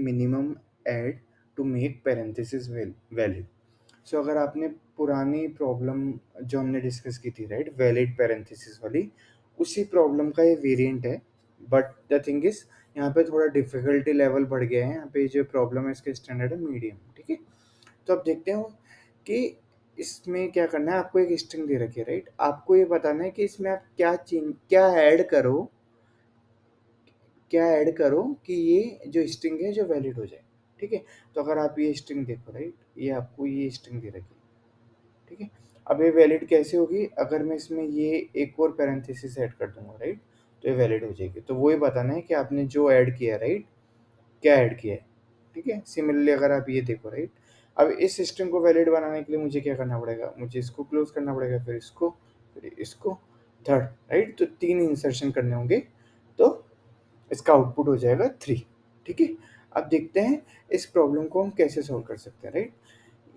Minimum add to make parenthesis valid. So अगर आपने पुरानी प्रॉब्लम जो हमने डिस्कस की थी राइट, वैलिड पैरेंथेसिस वाली, उसी प्रॉब्लम का ये वेरिएंट है। बट द थिंग इज यहाँ पे थोड़ा डिफिकल्टी लेवल बढ़ गया है। यहाँ पे जो प्रॉब्लम है इसका स्टैंडर्ड है मीडियम। ठीक है, तो अब देखते हो कि इसमें क्या करना है। आपको एक स्ट्रिंग दे रखी है राइट, आपको ये बताना है कि इसमें आप क्या ऐड करो कि ये जो स्ट्रिंग है जो वैलिड हो जाए। ठीक है, तो अगर आप ये स्ट्रिंग देखो राइट, ये आपको ये स्ट्रिंग दे रखी है। ठीक है, अब ये वैलिड कैसे होगी, अगर मैं इसमें ये एक और पैरेंथेसिस ऐड कर दूंगा राइट, तो ये वैलिड हो जाएगी। तो वही बताना है कि आपने जो ऐड किया राइट, क्या ऐड किया है। ठीक है, सिमिलरली अगर आप ये देखो राइट, अब इस स्ट्रिंग को वैलिड बनाने के लिए मुझे क्या करना पड़ेगा, मुझे इसको क्लोज करना पड़ेगा, फिर इसको थर्ड राइट, तो 3 इंसर्शन करने होंगे, तो इसका आउटपुट हो जाएगा 3। ठीक है, अब देखते हैं इस प्रॉब्लम को हम कैसे सॉल्व कर सकते हैं राइट।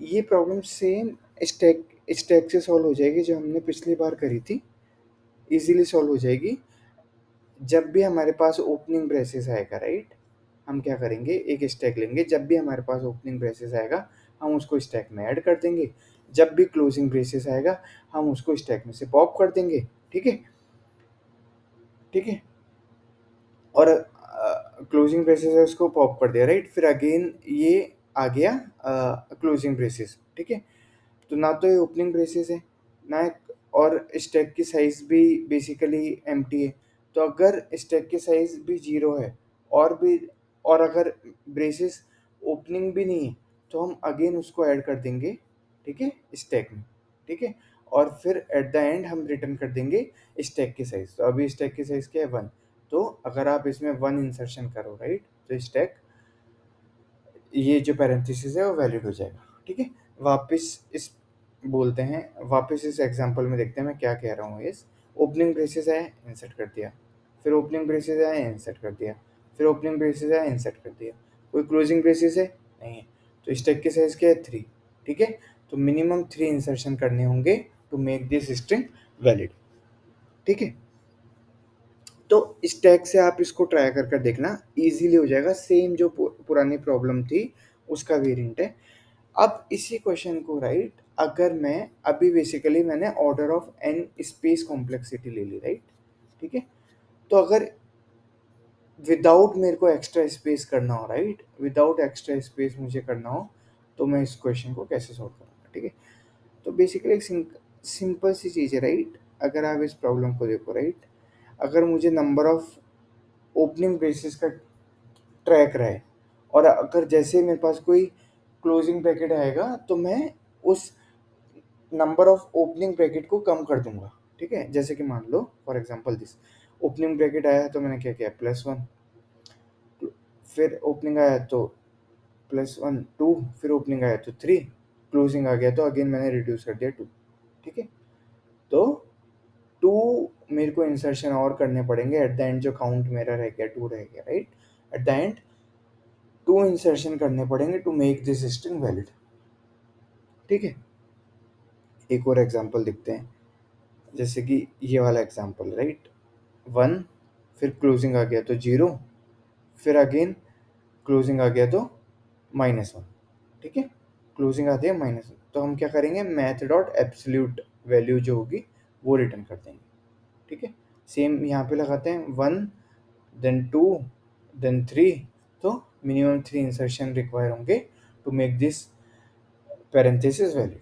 ये प्रॉब्लम सेम स्टैक स्टैक से सॉल्व हो जाएगी जो हमने पिछली बार करी थी, इजीली सॉल्व हो जाएगी। जब भी हमारे पास ओपनिंग ब्रेसेस आएगा राइट, हम क्या करेंगे, एक स्टैक लेंगे, जब भी हमारे पास ओपनिंग ब्रेसेस आएगा हम उसको स्टैक में ऐड कर देंगे, जब भी क्लोजिंग ब्रेसेस आएगा हम उसको स्टैक में से पॉप कर देंगे। ठीक है, ठीक है, और क्लोजिंग ब्रेसेस है उसको पॉप कर दिया राइट, फिर अगेन ये आ गया क्लोजिंग ब्रेसेस। ठीक है, तो ना तो ये ओपनिंग ब्रेसेस है ना, और स्टैक की साइज भी बेसिकली एम्प्टी है। तो अगर स्टैक की साइज भी 0 है और अगर ब्रेसेस ओपनिंग भी नहीं है, तो हम अगेन उसको ऐड कर देंगे। ठीक है, स्टैक में। ठीक है, और फिर एट द एंड हम रिटर्न कर देंगे स्टैक की साइज। तो अभी स्टैक की साइज क्या है 1, तो अगर आप इसमें 1 इंसर्शन करो राइट, तो स्टैक ये जो पैरेंथेसिस है वो वैलिड हो जाएगा। ठीक है, वापस इस एग्जांपल में देखते हैं मैं क्या कह रहा हूँ। इस ओपनिंग ब्रेसेस है, इंसर्ट कर दिया, फिर ओपनिंग ब्रेसेस है, इंसर्ट कर दिया, फिर ओपनिंग ब्रेसेस है, इंसर्ट कर दिया, कोई क्लोजिंग ब्रेसेस है नहीं है, तो स्टैक की साइज क्या है 3। ठीक है, तो मिनिमम 3 इंसर्शन करने होंगे to make this string valid. ठीक है, तो स्टैक से आप इसको ट्राई कर देखना, इजीली हो जाएगा। सेम जो पुरानी प्रॉब्लम थी उसका वेरिएंट है। अब इसी क्वेश्चन को राइट, अगर मैं अभी बेसिकली मैंने order of n space complexity ले ली राइट। ठीक है, तो अगर विदाउट मेरे को एक्स्ट्रा स्पेस करना हो राइट, विदाउट एक्स्ट्रा स्पेस मुझे करना हो, तो मैं इस क्वेश्चन को कैसे सॉल्व करूँगा। ठीक है, तो बेसिकली एक सिंपल सी चीज़ है राइट। अगर आप इस प्रॉब्लम को देखो राइट, अगर मुझे नंबर ऑफ ओपनिंग ब्रेसेस का ट्रैक रहे, और अगर जैसे मेरे पास कोई क्लोजिंग ब्रैकेट आएगा तो मैं उस नंबर ऑफ ओपनिंग ब्रैकेट को कम कर दूंगा। ठीक है, जैसे कि मान लो for example this opening bracket आया तो मैंने क्या किया +1, फिर ओपनिंग आया तो +1 2, फिर ओपनिंग आया तो 3, क्लोजिंग आ गया तो अगेन मैंने रिड्यूस कर दिया 2। ठीक है, तो 2 मेरे को इंसर्शन और करने पड़ेंगे एट द एंड, जो काउंट मेरा रह गया 2 रह गया right, at the end 2 insertion करने पड़ेंगे to make this string valid. ठीक है, एक और एग्जांपल देखते हैं, जैसे कि ये वाला एग्जांपल राइट, 1 फिर क्लोजिंग आ गया तो 0, फिर अगेन क्लोजिंग आ गया तो -1। ठीक है, क्लोजिंग आती है -1, तो हम क्या करेंगे, मैथ डॉट एब्सोल्यूट वैल्यू जो होगी वो रिटर्न कर देंगे। ठीक है, सेम यहाँ पे लगाते हैं 1 देन 2 देन 3, तो मिनिमम 3 इंसर्शन रिक्वायर होंगे to make this parenthesis valid.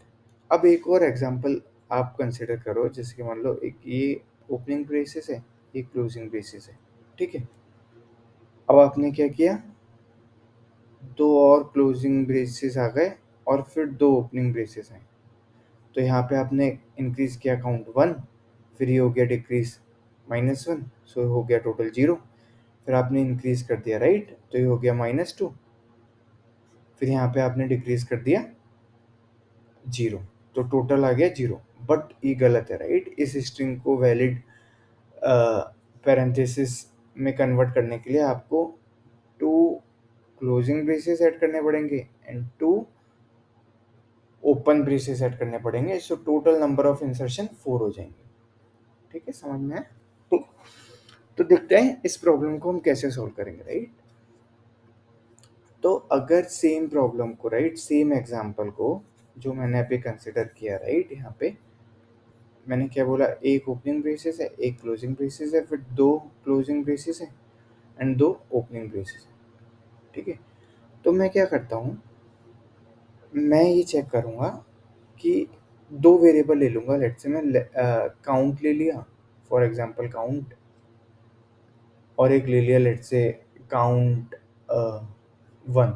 अब एक और एग्जांपल आप कंसिडर करो, जैसे कि मान लो एक ये ओपनिंग ब्रेसेस है, ये क्लोजिंग ब्रेसेस है। ठीक है, अब आपने क्या किया, 2 और क्लोजिंग ब्रेसेस आ गए और फिर 2 ओपनिंग ब्रेसेस हैं, तो यहाँ पे आपने इंक्रीज किया काउंट 1, फिर ये हो गया डिक्रीज -1, सो हो गया टोटल 0, फिर आपने इंक्रीज कर दिया राइट, तो ये हो गया -2, फिर यहाँ पे आपने डिक्रीज कर दिया 0, तो टोटल आ गया 0। बट ये गलत है राइट, इस स्ट्रिंग को वैलिड पैरेंथेसिस में कन्वर्ट करने के लिए आपको 2 क्लोजिंग ब्रेसेस ऐड करने पड़ेंगे एंड 2 ओपन ब्रेसेस ऐड करने पड़ेंगे, so total number of insertion 4 हो जाएंगे। ठीक है, समझ में आया? तो देखते हैं इस प्रॉब्लम को हम कैसे सॉल्व करेंगे राइट। तो अगर सेम प्रॉब्लम को, राइट, सेम एग्जांपल को जो मैंने अभी कंसिडर किया, राइट, यहाँ पे मैंने क्या बोला, एक ओपनिंग ब्रेसेस है, एक क्लोजिंग ब्रेसेस है, फिर दो क्लोजिंग ब्रेसेस है एंड दो ओपनिंग ब्रेसेस है, ठीक है। तो मैं क्या करता हूँ, मैं ये चेक करूँगा कि दो वेरिएबल ले लूँगा, लेट्स से मैं काउंट ले लिया, फॉर एग्जांपल काउंट, और एक ले लिया लेट्स से काउंट 1,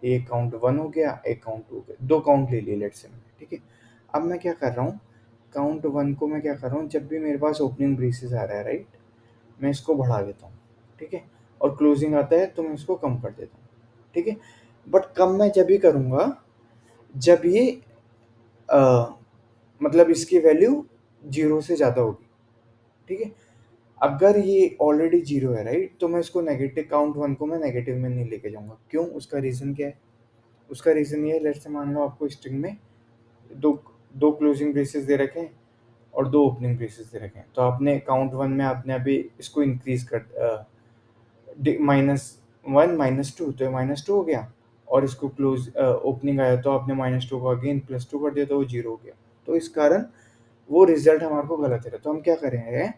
एक काउंट 1 हो गया, एक काउंट 2 हो गया, दो काउंट ले लिए लेट्स से मैंने, ठीक है। अब मैं क्या कर रहा हूँ, काउंट 1 को मैं क्या कर रहा हूँ, जब भी मेरे पास ओपनिंग ब्रेसेस आ रहा है, राइट, मैं इसको बढ़ा देता हूँ, ठीक है, और क्लोजिंग आता है तो मैं इसको कम कर देता हूँ, ठीक है। बट कम मैं जब भी करूँगा जब ये अ, मतलब इसकी वैल्यू 0 से ज़्यादा होगी, ठीक है। अगर ये ऑलरेडी 0 है, राइट, तो मैं इसको नेगेटिव, काउंट 1 को मैं नेगेटिव में नहीं लेके जाऊँगा। क्यों? उसका रीज़न क्या है? उसका रीज़न ये है, लेट्स से मान लो आपको स्ट्रिंग में दो दो क्लोजिंग ब्रेसेस दे रखे हैं और दो ओपनिंग ब्रेसेस दे रखे हैं। तो आपने काउंट 1 में आपने अभी इसको इंक्रीज़ कर -1 -2, तो ये -2 हो गया, और इसको ओपनिंग आया तो आपने -2 को अगेन +2 कर दिया तो वो 0 हो गया। तो इस कारण वो रिजल्ट हमारे को गलत है। तो हम क्या करेंगे,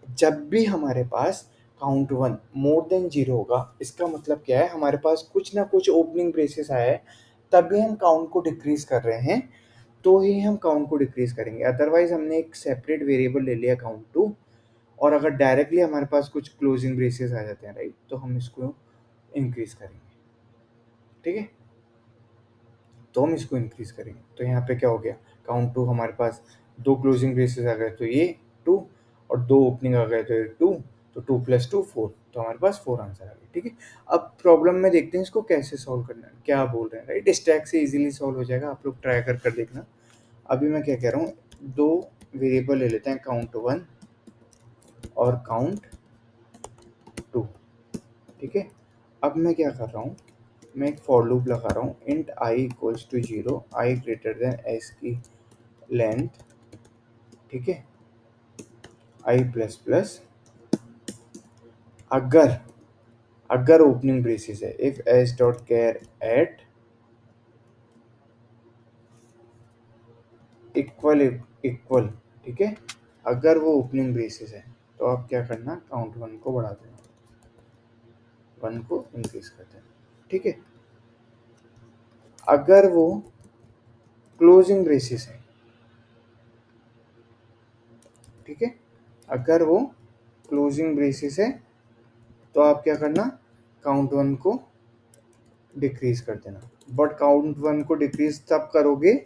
जब भी हमारे पास काउंट 1 मोर देन 0 होगा, इसका मतलब क्या है, हमारे पास कुछ ना कुछ ओपनिंग ब्रेसेस आया है, तभी हम काउंट को डिक्रीज कर रहे हैं, तो ही हम काउंट को डिक्रीज करेंगे। अदरवाइज हमने एक सेपरेट वेरिएबल ले लिया काउंट 2, और अगर डायरेक्टली हमारे पास कुछ क्लोजिंग ब्रेसेस आ जाते हैं, राइट, तो हम इसको इंक्रीज करेंगे, ठीक है। तो हम इसको इंक्रीज करेंगे, तो यहाँ पे क्या हो गया, काउंट 2 हमारे पास दो क्लोजिंग ब्रेसेस आ गए तो ये 2, और दो ओपनिंग आ गए तो ये 2, तो 2 + 2 4, तो हमारे पास 4 आंसर आ गए, ठीक है। अब प्रॉब्लम में देखते हैं इसको कैसे सॉल्व करना है, क्या बोल रहे हैं, राइट। स्टैक से इजीली सॉल्व हो जाएगा, आप लोग ट्राई कर कर देखना। अभी मैं क्या कह रहा हूँ, दो वेरिएबल ले लेते हैं, काउंट 1 और काउंट 2, ठीक है। अब मैं क्या कर रहा हूँ, मैं एक फॉर लूप लगा रहा हूँ, int i equals to 0, i greater than s की लेंथ, ठीक है, i प्लस प्लस, अगर अगर ओपनिंग ब्रेसेस है, if s dot char at equal equal, ठीक है। अगर वो ओपनिंग ब्रेसेस है तो आप क्या करना, काउंट 1 को बढ़ा देना, 1 को इंक्रीज कर देना, ठीक है। अगर वो क्लोजिंग ब्रेसेस है, ठीक है, अगर वो क्लोजिंग ब्रेसेस है तो आप क्या करना, काउंट 1 को डिक्रीज कर देना। बट काउंट 1 को डिक्रीज तब करोगे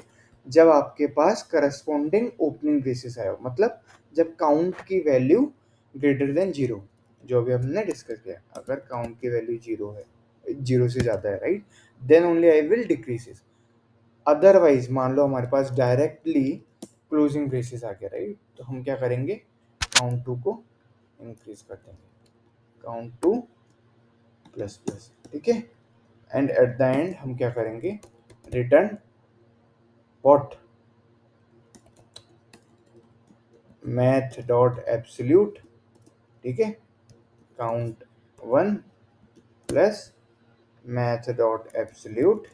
जब आपके पास करस्पॉन्डिंग ओपनिंग ब्रेसेस आए, मतलब जब काउंट की वैल्यू ग्रेटर देन 0, जो भी हमने डिस्कस किया। अगर काउंट की वैल्यू 0 है, 0 से ज़्यादा है, right, then only I will decrease. Otherwise मान लो हमारे पास डायरेक्टली क्लोजिंग ब्रेसेस आ गया, राइट, तो हम क्या करेंगे, काउंट 2 को इंक्रीज कर देंगे, काउंट 2 प्लस प्लस, ठीक है। एंड एट द एंड हम क्या करेंगे, return what, math dot absolute, ठीक है, count 1 plus math dot absolute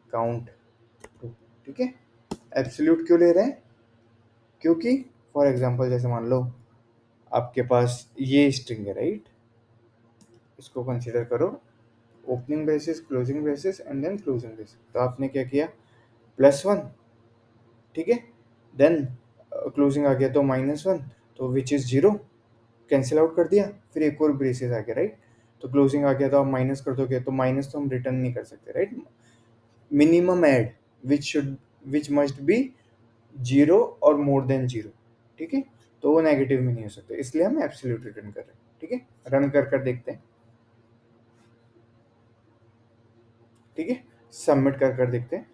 count 2, ठीक है। एब्सोल्यूट क्यों ले रहे हैं, क्योंकि फॉर एग्जांपल जैसे मान लो आपके पास ये स्ट्रिंग है, राइट, इसको कंसीडर करो, opening braces, closing braces and then closing braces. तो आपने क्या किया, +1, ठीक है, देन क्लोजिंग आ गया तो -1, तो विच इज़ 0, कैंसिल आउट कर दिया, फिर एक और ब्रेसेस आ गया, राइट, तो क्लोजिंग आ गया तो आप माइनस कर दोगे, तो माइनस तो हम रिटर्न नहीं कर सकते, right. Minimum add which must be 0 और मोर देन 0, ठीक है, तो वो नेगेटिव में नहीं हो सकते, इसलिए हम एब्सोल्यूट रिटर्न कर रहे हैं, ठीक है। रन कर कर देखते हैं, ठीक है, सबमिट कर कर देखते हैं,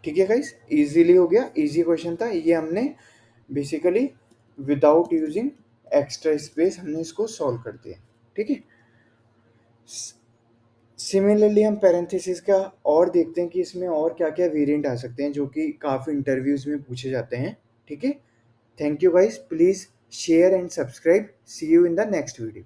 ठीक है गाइस, इजीली हो गया, इजी क्वेश्चन था ये, हमने basically without using extra space हमने इसको सॉल्व कर दिया, ठीक है। सिमिलरली हम पैरेंथेसिस का और देखते हैं कि इसमें और क्या क्या वेरिएंट आ सकते हैं जो कि काफ़ी इंटरव्यूज में पूछे जाते हैं, ठीक है। Thank you guys, please share and subscribe, see you in the next video.